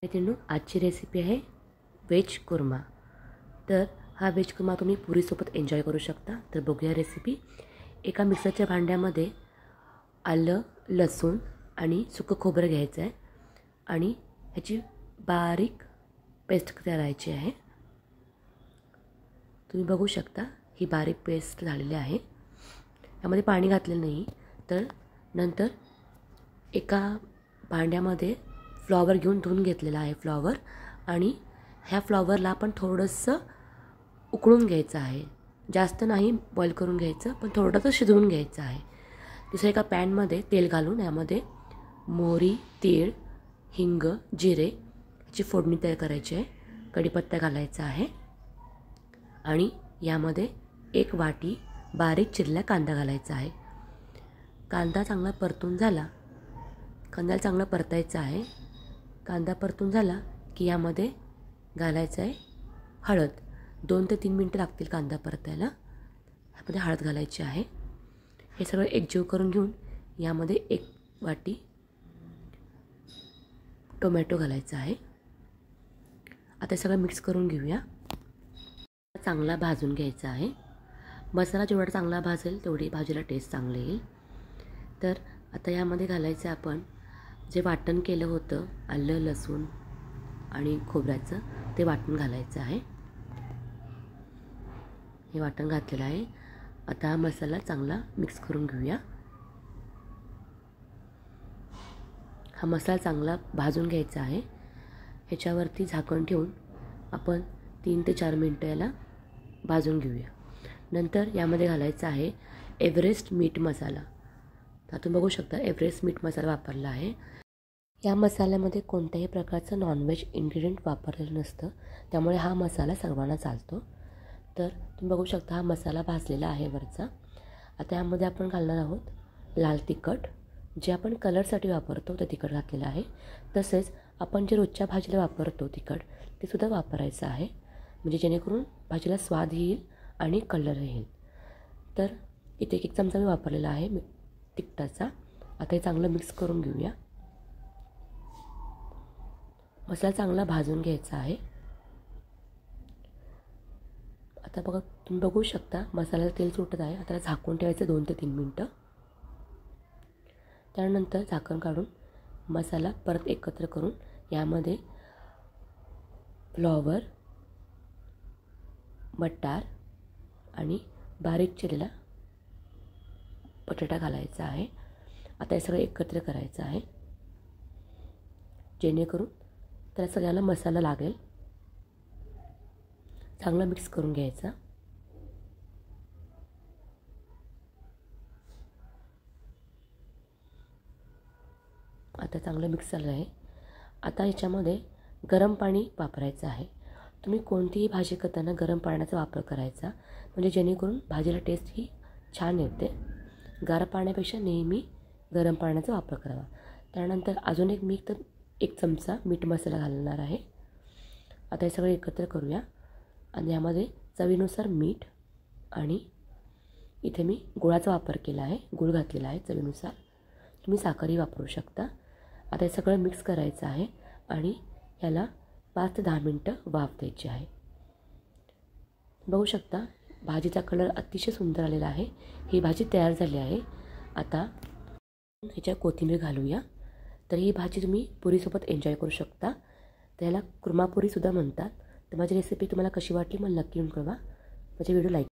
मित्रांनो, आजची रेसिपी आहे व्हेज कुर्मा। तर हा व्हेज कुर्मा तुम्ही पुरीसोबत एन्जॉय करू शकता। तर बघूया रेसिपी। एका मिक्सरच्या भांड्यामध्ये आलं, लसूण आणि सुकं खोबरं घ्यायचं आहे आणि ह्याची बारीक पेस्ट करायची आहे। तुम्ही बघू शकता ही बारीक पेस्ट झालेली आहे। यामध्ये पाणी घातलेलं नाही। तर नंतर एका भांड्यामध्ये फ्लॉवर घेऊन धुवून घेतलेला आहे फ्लॉवर, आणि ह्या फ्लॉवरला आपण थोडंसं उकळून घ्यायचं आहे। जास्त नाही बॉईल करून घ्यायचं, पण थोडंसं शिजवून घ्यायचं आहे। दुसऱ्या एका पॅनमध्ये तेल घालून यामध्ये मोहरी, तीळ, हिंग, जिरे याची फोडणी तयार करायची आहे। कढीपत्ता घालायचा आहे आणि यामध्ये एक वाटी बारीक चिरलेला कांदा घालायचा आहे। कांदा चांगला परतून झाला, कांद्याला चांगला परतायचा आहे। कांदा परतून झाला की यामध्ये घालायचं आहे हळद। 2 ते 3 मिनटं लागतील कांदा परतायला। यामध्ये हळद घालायची आहे। हे सगळं एकजीव करून घेऊन यामध्ये 1 वाटी टोमॅटो घालायचा आहे। आता सगळं मिक्स करून घेऊया। चांगला भाजून घ्यायचा आहे। मसाला जेवढा चांगला भाजेल तेवढी भाजीला टेस्ट चांगली येईल। तर आता यामध्ये घालायचं आपण जे वाटण केलं होतं आलं, लसूण आणि खोबऱ्याचं, ते वाटण घालायचं आहे। हे वाटण घातलेलं आहे। आता हा मसाला चांगला मिक्स करून घेऊया। हा मसाला चांगला भाजून घ्यायचा आहे। ह्याच्यावरती झाकण ठेवून आपण 3 ते 4 मिनटं याला भाजून घेऊया। नंतर यामध्ये घालायचा आहे एव्हरेस्ट मीठ मसाला। तर तुम्ही बघू शकता एव्हरेस्ट मीठ मसाला वापरला आहे। या मसाल्यामध्ये कोणत्याही प्रकारचं नॉनव्हेज इन्ग्रेडियंट वापरलेलं नसतं, त्यामुळे हा मसाला सर्वांना चालतो। तर तुम्ही बघू शकता हा मसाला भाजलेला आहे वरचा। आता यामध्ये आपण घालणार आहोत लाल तिखट, जे आपण कलरसाठी वापरतो ते तिखट घातलेलं आहे। तसेच आपण जे रोजच्या भाजीला वापरतो तिखट, ते सुद्धा वापरायचं आहे, म्हणजे जेणेकरून भाजीला स्वाद येईल आणि कलर येईल। तर इथे 1 चमचा मी वापरलेला आहे तिखटाचा। आता हे चांगलं मिक्स करून घेऊया। मसाला चांगला भाजून घ्यायचा आहे। आता बघा, तुम्ही बघू शकता मसाल्याला तेल सुटत आहे। आता झाकून ठेवायचं 2 ते 3 मिनटं। त्यानंतर झाकण काढून मसाला परत एकत्र करून यामध्ये फ्लॉवर, मटार आणि बारीक चिरलेला बटाटा घालायचा आहे। आता हे सगळं एकत्र करायचं आहे, जेणेकरून त्याला सगळ्याला मसाला लागेल। चांगलं मिक्स करून घ्यायचा। आता चांगलं मिक्स झालं आहे। आता ह्याच्यामध्ये गरम पाणी वापरायचं आहे। तुम्ही कोणतीही भाजी करताना गरम पाण्याचा वापर करायचा, म्हणजे जेणेकरून भाजीला टेस्ट ही छान येते। गार पाण्यापेक्षा नेहमी गरम पाण्याचा वापर करावा। त्यानंतर अजून एक चमचा मीठ मसाला घालणार आहे। आता हे सगळं एकत्र करूया आणि यामध्ये चवीनुसार मीठ, आणि इथे मी गुळाचा वापर केला आहे, गूळ घातलेला आहे चवीनुसार। तुम्ही साखरही वापरू शकता। आता हे सगळं मिक्स करायचं आहे आणि याला 5 ते 10 मिनटं वाफ द्यायची आहे। बघू शकता भाजीचा कलर अतिशय सुंदर आलेला आहे। ही भाजी तयार झाली आहे। आता ह्याच्या कोथिंबीर घालूया। तर ही भाजी तुम्ही पुरीसोबत एन्जॉय करू शकता। त्याला कुर्मापुरीसुद्धा म्हणतात। तर माझी रेसिपी तुम्हाला कशी वाटली मला नक्की कळवा। माझे व्हिडिओ लाईक